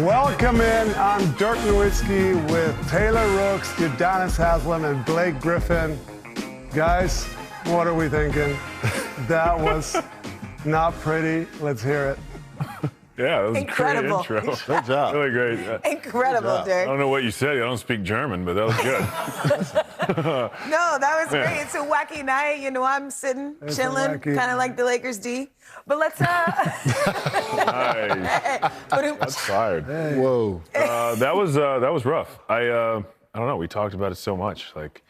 Welcome in. I'm Dirk Nowitzki with Taylor Rooks, Udonis Haslem, and Blake Griffin. Guys, what are we thinking? That was not pretty. Let's hear it. Yeah, that was Incredible. a great intro. Great job. Really great. Incredible, I Dirk. don't know what you said. I don't speak German, but that was good. No, that was great. It's a wacky night. You know, I'm sitting, chilling, kind of like the Lakers D. But let's, Nice. That's fired. Hey. Whoa. That was rough. I don't know. We talked about it so much. Like,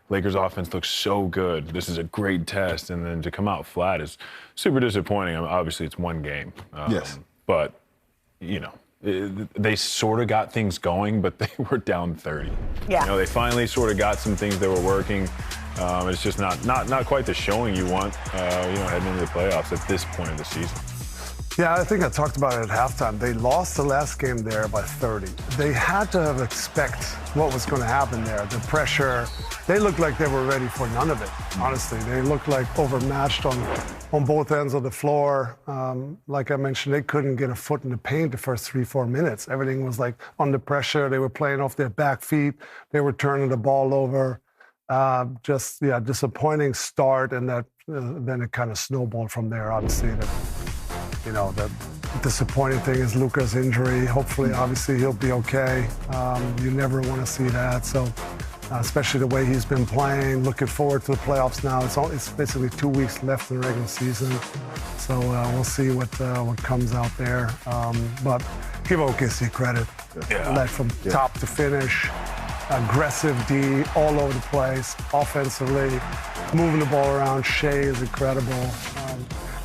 Lakers offense looks so good. This is a great test, and then to come out flat is super disappointing. I mean, obviously, it's one game. Yes. But, you know, they sort of got things going, but they were down 30. Yeah. You know, they finally sort of got some things that were working. It's just not quite the showing you want, heading into the playoffs at this point of the season. Yeah, I think I talked about it at halftime. They lost the last game there by 30. They had to have expect what was going to happen there. The pressure. They looked like they were ready for none of it, honestly. They looked like overmatched on both ends of the floor. Like I mentioned, they couldn't get a foot in the paint the first 3-4 minutes. Everything was like under pressure. They were playing off their back feet. They were turning the ball over. Disappointing start, and that then it kind of snowballed from there, obviously. The disappointing thing is Luka's injury. Hopefully, obviously, he'll be okay. You never want to see that. So, especially the way he's been playing. Looking forward to the playoffs now. It's basically 2 weeks left in the regular season. So we'll see what comes out there. But give OKC credit. Led from top to finish. Aggressive D all over the place. Offensively, moving the ball around. Shea is incredible.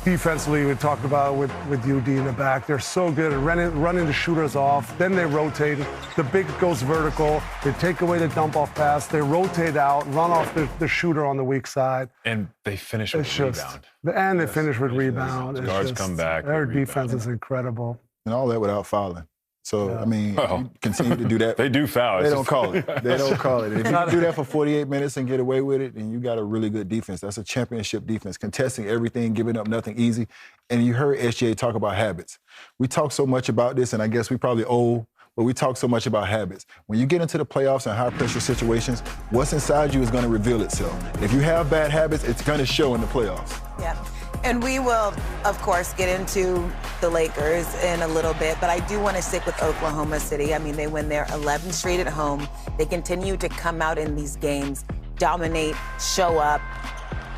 Defensively, we talked about with UD in the back. They're so good at running the shooters off. Then they rotate. The big goes vertical. They take away the dump-off pass. They rotate out, run off the shooter on the weak side. And they finish with rebound. And they finish with rebound. Guards come back. Their defense is incredible. And all that without fouling. So, I mean, you continue to do that. They do foul. They don't call it. They don't call it. If you do that for 48 minutes and get away with it, then you got a really good defense. That's a championship defense, contesting everything, giving up nothing easy. And you heard SGA talk about habits. We talk so much about this, and I guess we probably old, but we talk so much about habits. When you get into the playoffs and high-pressure situations, what's inside you is going to reveal itself. If you have bad habits, it's going to show in the playoffs. Yeah. And we will, of course, get into the Lakers in a little bit, but I do want to stick with Oklahoma City. I mean, they win their 11th straight at home. They continue to come out in these games, dominate, show up.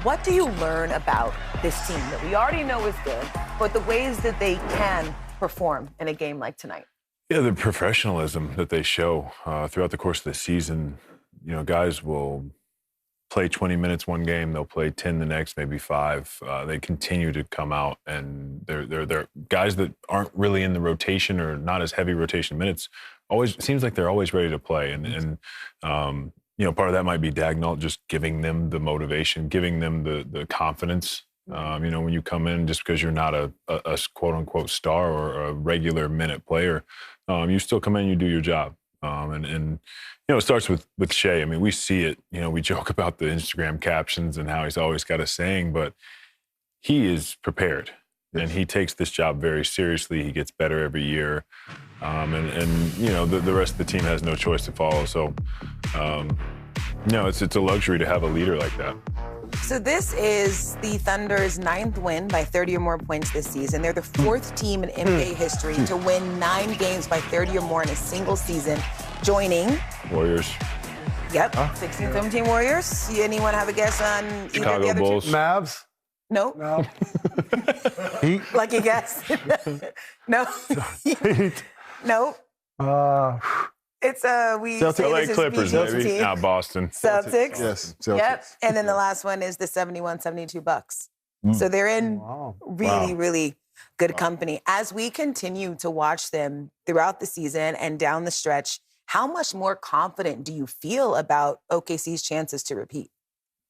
What do you learn about this team that we already know is good, but the ways that they can perform in a game like tonight? Yeah, the professionalism that they show throughout the course of the season. You know, guys will play 20 minutes one game, they'll play 10 the next, maybe 5. They continue to come out, and they're guys that aren't really in the rotation or not as heavy rotation minutes. Always seems like they're always ready to play, and part of that might be Dagnall just giving them the motivation, giving them the confidence. When you come in, just because you're not a quote unquote star or a regular minute player, you still come in, you do your job. It starts with Shea. I mean, we see it. We joke about the Instagram captions and how he's always got a saying, but he is prepared. Yes. And he takes this job very seriously. He gets better every year. The rest of the team has no choice to follow. So, it's a luxury to have a leader like that. So this is the Thunder's 9th win by 30 or more points this season. They're the 4th team in NBA history to win 9 games by 30 or more in a single season, joining Warriors. Yep, 16-17 Warriors. Anyone have a guess on either Chicago of the other Bulls. two? Mavs? No. Lucky guess. No. No. It's we Celtics. say LA this is Clippers, PG's maybe. team. Boston. Celtics. Yes, Celtics. Yep. And then the last one is the 71-72 Bucks. So they're in really good company. As we continue to watch them throughout the season and down the stretch, how much more confident do you feel about OKC's chances to repeat?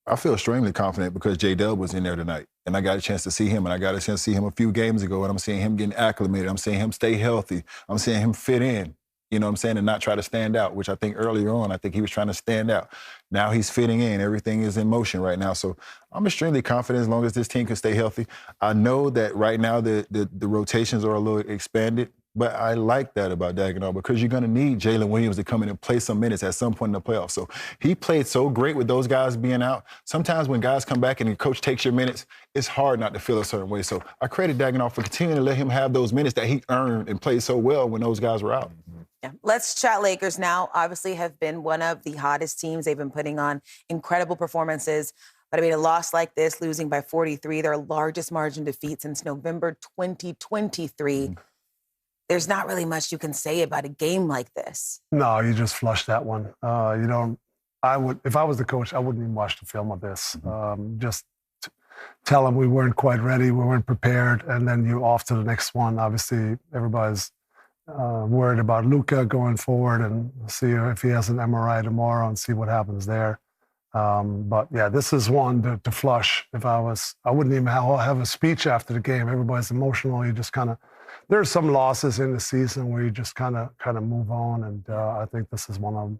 I feel extremely confident because J-Dub was in there tonight. And I got a chance to see him, and I got a chance to see him a few games ago, and I'm seeing him getting acclimated. I'm seeing him stay healthy. I'm seeing him fit in, and not try to stand out, which I think earlier on, I think he was trying to stand out. Now he's fitting in. Everything is in motion right now. So I'm extremely confident as long as this team can stay healthy. I know that right now the rotations are a little expanded. But I like that about Daigneault because you're going to need Jalen Williams to come in and play some minutes at some point in the playoffs. So he played so great with those guys being out. Sometimes when guys come back and the coach takes your minutes, it's hard not to feel a certain way. So I credit Daigneault for continuing to let him have those minutes that he earned and played so well when those guys were out. Yeah. Let's chat Lakers now. Obviously have been one of the hottest teams. They've been putting on incredible performances. But I mean, a loss like this, losing by 43, their largest margin defeat since November 2023. There's not really much you can say about a game like this. No, you just flush that one. If I was the coach, I wouldn't even watch the film of this. Just tell them we weren't quite ready, we weren't prepared, and then you're off to the next one. Obviously, everybody's worried about Luka going forward and see if he has an MRI tomorrow and see what happens there. But yeah, this is one to flush. I wouldn't even have a speech after the game. Everybody's emotional. You just kind of, there's some losses in the season where you just kind of move on. And I think this is one of them.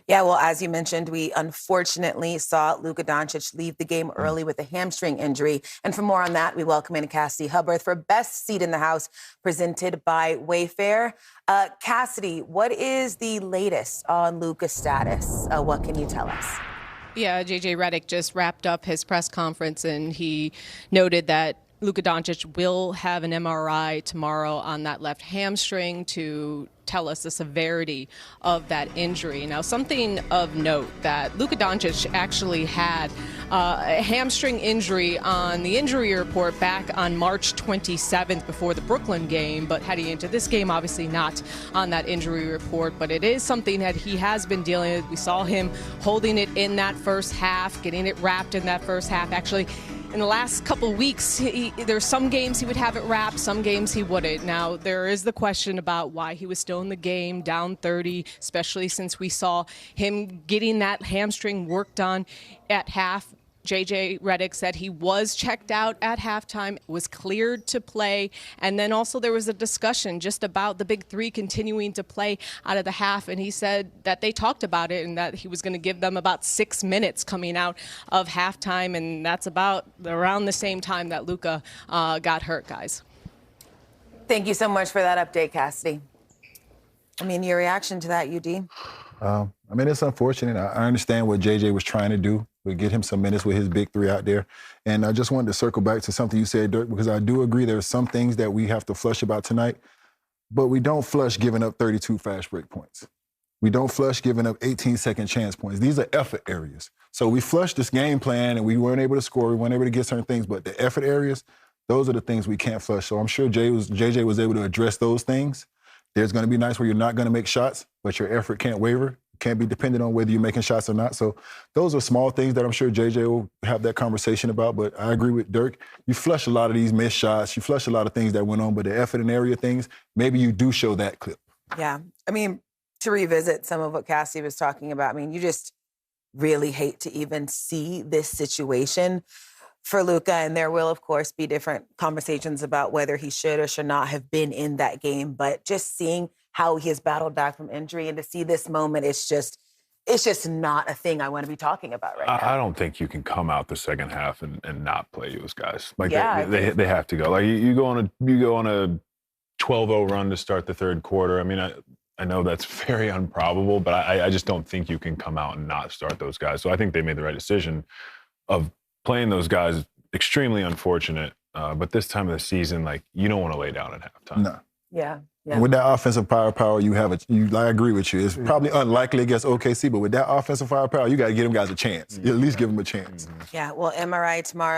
Yeah, well, as you mentioned, we unfortunately saw Luka Doncic leave the game early with a hamstring injury. And for more on that, we welcome in Cassidy Hubbarth for Best Seat in the House, presented by Wayfair. Cassidy, what is the latest on Luka's status? What can you tell us? Yeah, J.J. Redick just wrapped up his press conference, and he noted that Luka Doncic will have an MRI tomorrow on that left hamstring to tell us the severity of that injury. Now, something of note that Luka Doncic actually had a hamstring injury on the injury report back on March 27th before the Brooklyn game, but heading into this game, obviously not on that injury report, but it is something that he has been dealing with. We saw him holding it in that first half, getting it wrapped in that first half. Actually, in the last couple of weeks, there's some games he would have it wrapped, some games he wouldn't. Now, there is the question about why he was still in the game, down 30, especially since we saw him getting that hamstring worked on at half. J.J. Redick said he was checked out at halftime, was cleared to play, and then also there was a discussion just about the big three continuing to play out of the half, and he said that they talked about it and that he was going to give them about 6 minutes coming out of halftime, and that's about around the same time that Luka got hurt, guys. Thank you so much for that update, Cassidy. I mean, your reaction to that, UD? I mean, it's unfortunate. I understand what JJ was trying to do. We get him some minutes with his big three out there. And I just wanted to circle back to something you said, Dirk, because I do agree there are some things that we have to flush about tonight, but we don't flush giving up 32 fast break points. We don't flush giving up 18-second chance points. These are effort areas. So we flushed this game plan, and we weren't able to score. We weren't able to get certain things, but the effort areas, those are the things we can't flush. So I'm sure JJ was able to address those things. There's going to be nights where you're not going to make shots, but your effort can't waver. Can't be dependent on whether you're making shots or not. So those are small things that I'm sure JJ will have that conversation about. But I agree with Dirk. You flush a lot of these missed shots. You flush a lot of things that went on. But the effort and area things, maybe you do show that clip. Yeah. I mean, to revisit some of what Cassie was talking about, I mean, you just really hate to even see this situation for Luka. And there will, of course, be different conversations about whether he should or should not have been in that game. But just seeing how he has battled back from injury and to see this moment, it's just not a thing I want to be talking about right now. I don't think you can come out the second half and not play those guys. Like yeah, they have to go. Like you go on a 12-0 run to start the third quarter. I mean, I know that's very improbable, but I just don't think you can come out and not start those guys. So I think they made the right decision of playing those guys. Extremely unfortunate, but this time of the season, like you don't want to lay down at halftime. No. Yeah. Yeah. And with that offensive firepower, I agree with you. It's probably unlikely against OKC, but with that offensive firepower, you got to give them guys a chance. You at least give them a chance. Yeah. Well, MRI tomorrow.